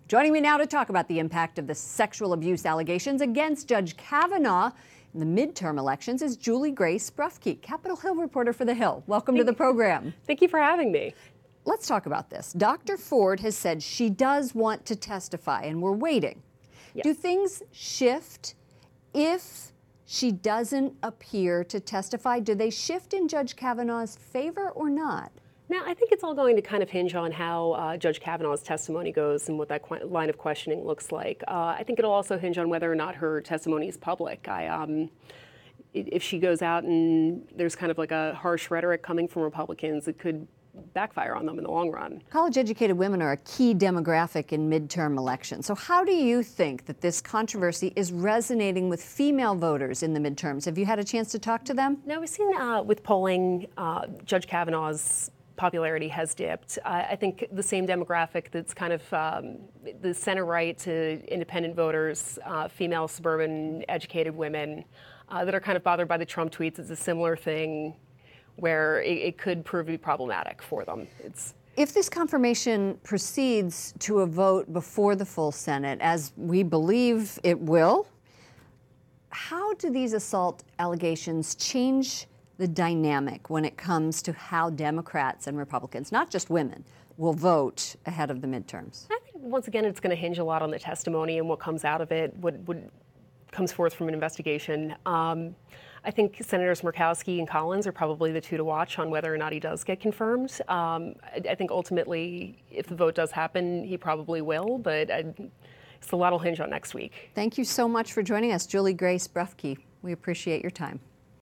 Joining me now to talk about the impact of the sexual abuse allegations against Judge Kavanaugh in the midterm elections is JulieGrace Brufke, Capitol Hill reporter for The Hill. Welcome to the program. Thank you for having me. Let's talk about this. Dr. Ford has said she does want to testify, and we're waiting. Yes. Do things shift if she doesn't appear to testify? Do they shift in Judge Kavanaugh's favor or not? Now, I think it's all going to kind of hinge on how Judge Kavanaugh's testimony goes and what that line of questioning looks like. I think it'll also hinge on whether or not her testimony is public. If she goes out and there's kind of like a harsh rhetoric coming from Republicans, it could backfire on them in the long run. College-educated women are a key demographic in midterm elections. So how do you think that this controversy is resonating with female voters in the midterms? Have you had a chance to talk to them? No, we've seen with polling, Judge Kavanaugh's popularity has dipped. I think the same demographic that's kind of the center-right to independent voters, female suburban educated women that are kind of bothered by the Trump tweets, is a similar thing where it could prove to be problematic for them. If this confirmation proceeds to a vote before the full Senate, as we believe it will, how do these assault allegations change the dynamic when it comes to how Democrats and Republicans, not just women, will vote ahead of the midterms? I think, once again, it's going to hinge a lot on the testimony and what comes out of it, what comes forth from an investigation. I think Senators Murkowski and Collins are probably the two to watch on whether or not he does get confirmed. I think ultimately, if the vote does happen, he probably will, but it's a lot will hinge on next week. Thank you so much for joining us, JulieGrace Brufke. We appreciate your time.